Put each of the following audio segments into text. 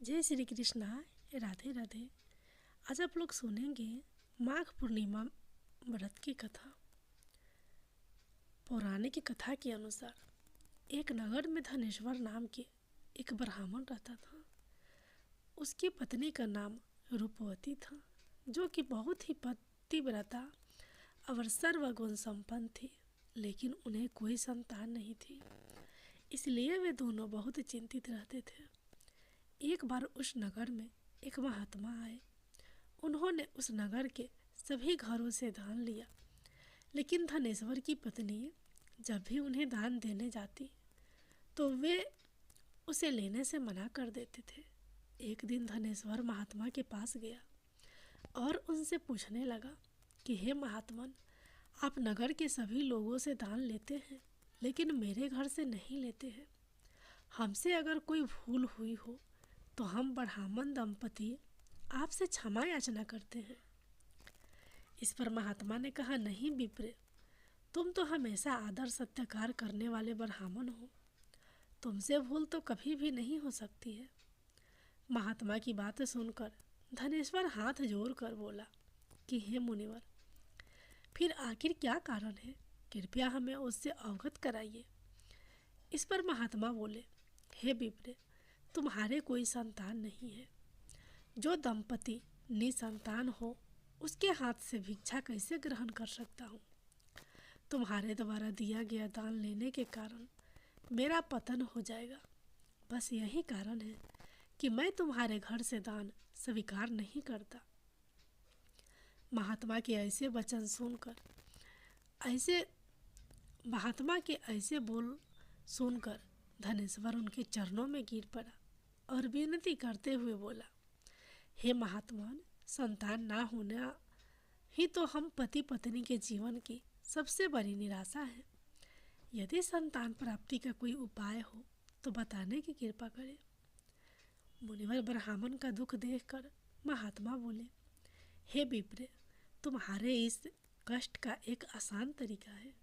जय श्री कृष्णा। राधे राधे। आज आप लोग सुनेंगे माघ पूर्णिमा व्रत की कथा। पौराणिक कथा के अनुसार एक नगर में धनेश्वर नाम के एक ब्राह्मण रहता था। उसकी पत्नी का नाम रूपवती था, जो कि बहुत ही पतिव्रता और सर्वगुण संपन्न थी, लेकिन उन्हें कोई संतान नहीं थी। इसलिए वे दोनों बहुत चिंतित रहते थे। एक बार उस नगर में एक महात्मा आए। उन्होंने उस नगर के सभी घरों से दान लिया, लेकिन धनेश्वर की पत्नी जब भी उन्हें दान देने जाती तो वे उसे लेने से मना कर देते थे। एक दिन धनेश्वर महात्मा के पास गया और उनसे पूछने लगा कि हे महात्मन, आप नगर के सभी लोगों से दान लेते हैं, लेकिन मेरे घर से नहीं लेते हैं। हमसे अगर कोई भूल हुई हो तो हम ब्राह्मण दंपति आपसे क्षमा याचना करते हैं। इस पर महात्मा ने कहा, नहीं विप्र, तुम तो हमेशा आदर सत्कार करने वाले ब्राह्मण हो, तुमसे भूल तो कभी भी नहीं हो सकती है। महात्मा की बात सुनकर धनेश्वर हाथ जोड़कर बोला कि हे मुनिवर, फिर आखिर क्या कारण है, कृपया हमें उससे अवगत कराइए। इस पर महात्मा बोले, हे विप्र, तुम्हारे कोई संतान नहीं है। जो दंपति निसंतान हो उसके हाथ से भिक्षा कैसे ग्रहण कर सकता हूँ। तुम्हारे द्वारा दिया गया दान लेने के कारण मेरा पतन हो जाएगा। बस यही कारण है कि मैं तुम्हारे घर से दान स्वीकार नहीं करता। महात्मा के ऐसे वचन सुनकर महात्मा के ऐसे बोल सुनकर धनेश्वर उनके चरणों में गिर पड़ा और विनती करते हुए बोला, हे महात्मा, संतान ना होना ही तो हम पति पत्नी के जीवन की सबसे बड़ी निराशा है। यदि संतान प्राप्ति का कोई उपाय हो तो बताने की कृपा करें। मुनिवर ब्राह्मण का दुख देखकर महात्मा बोले, हे विप्र, तुम्हारे इस कष्ट का एक आसान तरीका है।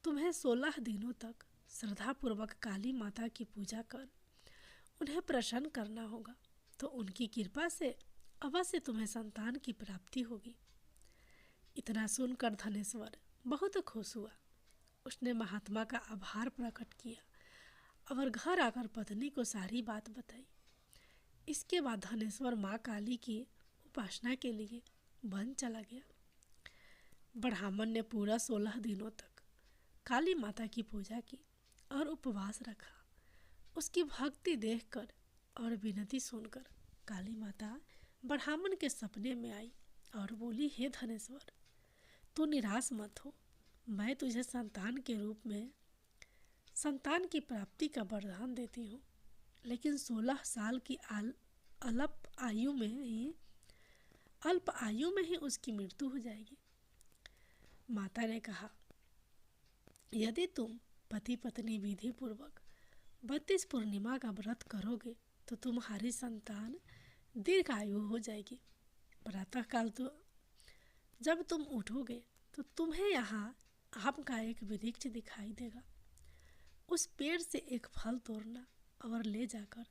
तुम्हें 16 दिनों तक श्रद्धापूर्वक काली माता की पूजा कर उन्हें प्रसन्न करना होगा, तो उनकी कृपा से अवश्य तुम्हें संतान की प्राप्ति होगी। इतना सुनकर धनेश्वर बहुत खुश हुआ। उसने महात्मा का आभार प्रकट किया और घर आकर पत्नी को सारी बात बताई। इसके बाद धनेश्वर माँ काली की उपासना के लिए वन चला गया। ब्राह्मण ने पूरा 16 दिनों तक काली माता की पूजा की और उपवास रखा। उसकी भक्ति देखकर और विनती सुनकर काली माता ब्राह्मण के सपने में आई और बोली, हे धनेश्वर, तू निराश मत हो। मैं तुझे संतान के रूप में संतान की प्राप्ति का वरदान देती हूँ, लेकिन 16 साल की अल्प आयु में ही उसकी मृत्यु हो जाएगी। माता ने कहा, यदि तुम पति पत्नी विधि पूर्वक 32 पूर्णिमा का व्रत करोगे तो तुम्हारी संतान दीर्घायु हो जाएगी। प्रातःकाल तो जब तुम उठोगे तो तुम्हें यहाँ आम का एक वृक्ष दिखाई देगा। उस पेड़ से एक फल तोड़ना और ले जाकर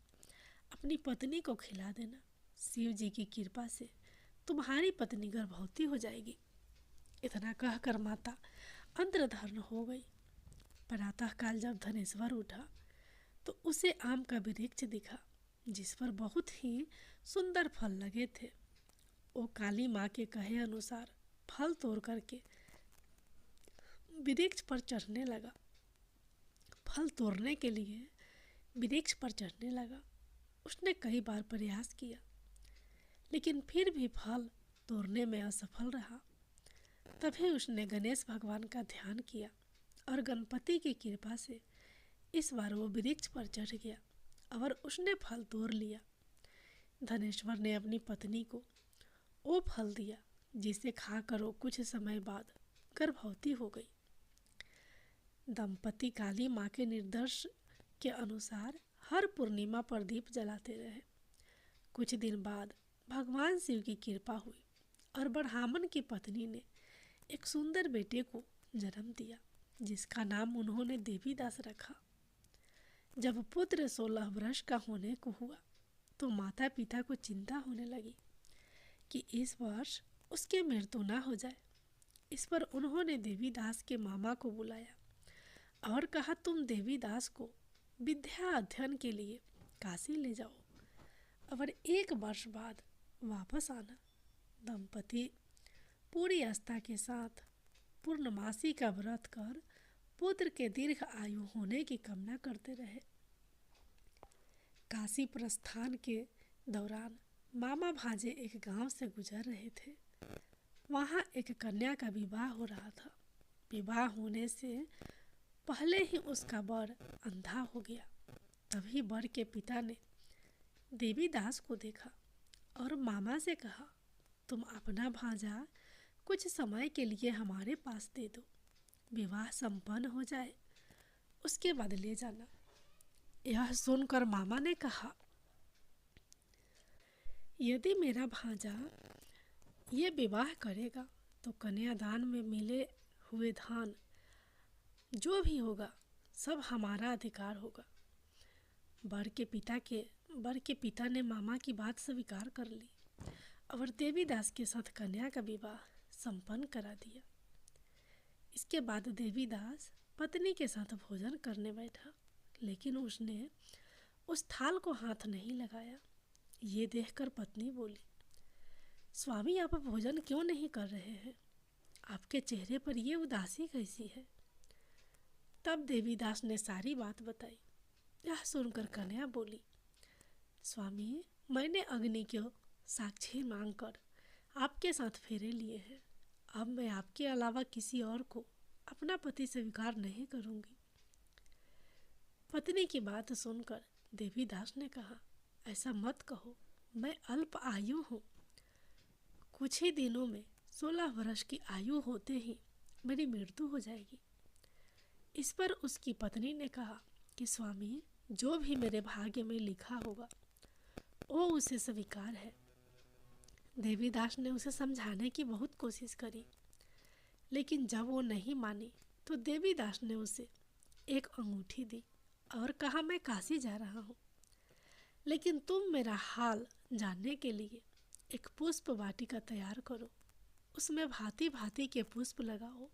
अपनी पत्नी को खिला देना। शिव जी की कृपा से तुम्हारी पत्नी गर्भवती हो जाएगी। इतना कहकर माता अंतर्धान हो गई। प्रातःकाल जब धनेश्वर उठा तो उसे आम का वृक्ष दिखा, जिस पर बहुत ही सुंदर फल लगे थे। वो काली माँ के कहे अनुसार फल तोड़ करके वृक्ष पर चढ़ने लगा। फल तोड़ने के लिए वृक्ष पर चढ़ने लगा। उसने कई बार प्रयास किया, लेकिन फिर भी फल तोड़ने में असफल रहा। तभी उसने गणेश भगवान का ध्यान किया और गणपति की कृपा से इस बार वो वृक्ष पर चढ़ गया और उसने फल तोड़ लिया। धनेश्वर ने अपनी पत्नी को वो फल दिया, जिसे खाकर वो कुछ समय बाद गर्भवती हो गई। दंपति काली माँ के निर्देश के अनुसार हर पूर्णिमा पर दीप जलाते रहे। कुछ दिन बाद भगवान शिव की कृपा हुई और ब्राह्मण की पत्नी ने एक सुंदर बेटे को जन्म दिया, जिसका नाम उन्होंने देवीदास रखा। जब पुत्र 16 वर्ष का होने को हुआ तो माता पिता को चिंता होने लगी कि इस वर्ष उसकी मृत्यु ना हो जाए। इस पर उन्होंने देवीदास के मामा को बुलाया और कहा, तुम देवीदास को विद्या अध्ययन के लिए काशी ले जाओ और 1 वर्ष बाद वापस आना। दंपति पूरी आस्था के साथ पूर्णमासी का व्रत कर पुत्र के दीर्घ आयु होने की कामना करते रहे। काशी प्रस्थान के दौरान मामा भांजे एक गांव से गुजर रहे थे। वहां एक कन्या का विवाह हो रहा था। विवाह होने से पहले ही उसका वर अंधा हो गया। तभी वर के पिता ने देवीदास को देखा और मामा से कहा, तुम अपना भांजा कुछ समय के लिए हमारे पास दे दो। विवाह संपन्न हो जाए उसके बाद ले जाना। यह सुनकर मामा ने कहा, यदि मेरा भांजा ये विवाह करेगा तो कन्यादान में मिले हुए धन जो भी होगा सब हमारा अधिकार होगा। वर के पिता ने मामा की बात स्वीकार कर ली और देवीदास के साथ कन्या का विवाह संपन्न करा दिया। इसके बाद देवीदास पत्नी के साथ भोजन करने बैठा, लेकिन उसने उस थाल को हाथ नहीं लगाया। ये देखकर पत्नी बोली, स्वामी आप भोजन क्यों नहीं कर रहे हैं? आपके चेहरे पर ये उदासी कैसी है? तब देवीदास ने सारी बात बताई। यह सुनकर कन्या बोली, स्वामी मैंने अग्नि को साक्षी मांगकर आपके साथ फेरे लिए हैं। अब मैं आपके अलावा किसी और को अपना पति स्वीकार नहीं करूंगी। पत्नी की बात सुनकर देवीदास ने कहा, ऐसा मत कहो, मैं अल्प आयु हूँ। कुछ ही दिनों में 16 वर्ष की आयु होते ही मेरी मृत्यु हो जाएगी। इस पर उसकी पत्नी ने कहा कि स्वामी जो भी मेरे भाग्य में लिखा होगा वो उसे स्वीकार है। देवीदास ने उसे समझाने की बहुत कोशिश करी, लेकिन जब वो नहीं मानी तो देवीदास ने उसे एक अंगूठी दी और कहा, मैं काशी जा रहा हूँ, लेकिन तुम मेरा हाल जानने के लिए एक पुष्प वाटिका तैयार करो। उसमें भांति भांति के पुष्प लगाओ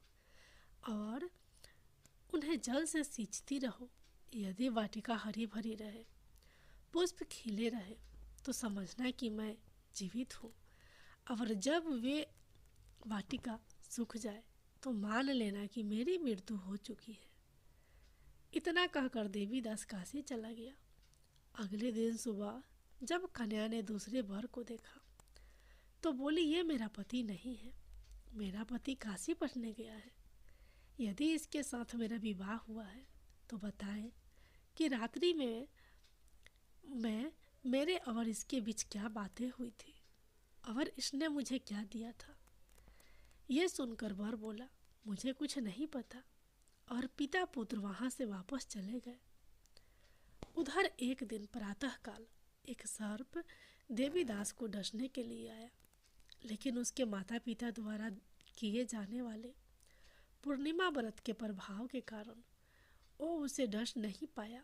और उन्हें जल से सींचती रहो। यदि वाटिका हरी भरी रहे, पुष्प खिले रहे, तो समझना कि मैं जीवित हूँ, और जब वे वाटिका सूख जाए तो मान लेना कि मेरी मृत्यु हो चुकी है। इतना कहकर देवीदास काशी चला गया। अगले दिन सुबह जब कन्या ने दूसरे वर को देखा तो बोली, ये मेरा पति नहीं है, मेरा पति काशी पढ़ने गया है। यदि इसके साथ मेरा विवाह हुआ है तो बताएं कि रात्रि में मेरे और इसके बीच क्या बातें हुई थी और इसने मुझे क्या दिया था। ये सुनकर वर बोला, मुझे कुछ नहीं पता, और पिता पुत्र वहां से वापस चले गए। उधर एक दिन प्रातःकाल एक सर्प देवीदास को डसने के लिए आया, लेकिन उसके माता पिता द्वारा किए जाने वाले पूर्णिमा व्रत के प्रभाव के कारण वो उसे डस नहीं पाया।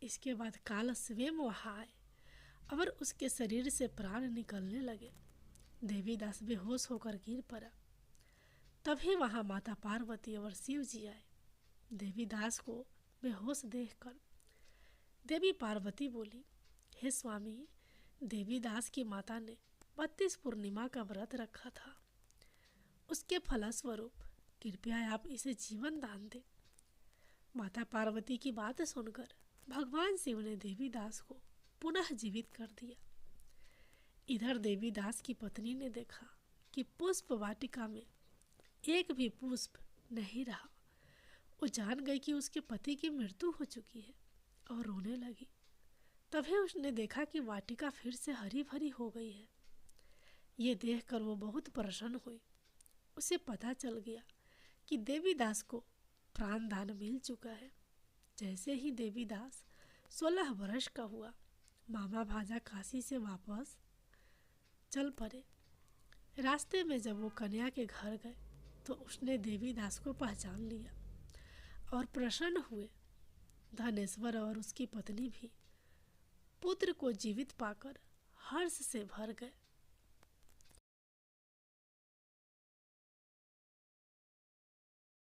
इसके बाद काल स्वयं वहाँ आए और उसके शरीर से प्राण निकलने लगे। देवीदास बेहोश होकर गिर पड़ा। तभी वहाँ माता पार्वती और शिव जी आए। देवीदास को बेहोश देखकर देवी पार्वती बोली, हे स्वामी, देवीदास की माता ने 32 पूर्णिमा का व्रत रखा था, उसके फलस्वरूप कृपया आप इसे जीवन दान दें। माता पार्वती की बात सुनकर भगवान शिव ने देवीदास को पुनः जीवित कर दिया। इधर देवीदास की पत्नी ने देखा कि पुष्प वाटिका में एक भी पुष्प नहीं रहा। वो जान गई कि उसके पति की मृत्यु हो चुकी है और रोने लगी। तभी उसने देखा कि वाटिका फिर से हरी भरी हो गई है। ये देखकर वो बहुत प्रसन्न हुई। उसे पता चल गया कि देवीदास को प्राण दान मिल चुका है। जैसे ही देवीदास 16 वर्ष का हुआ, मामा भाजा काशी से वापस चल पड़े। रास्ते में जब वो कन्या के घर गए तो उसने देवीदास को पहचान लिया और प्रसन्न हुए। धनेश्वर और उसकी पत्नी भी पुत्र को जीवित पाकर हर्ष से भर गए।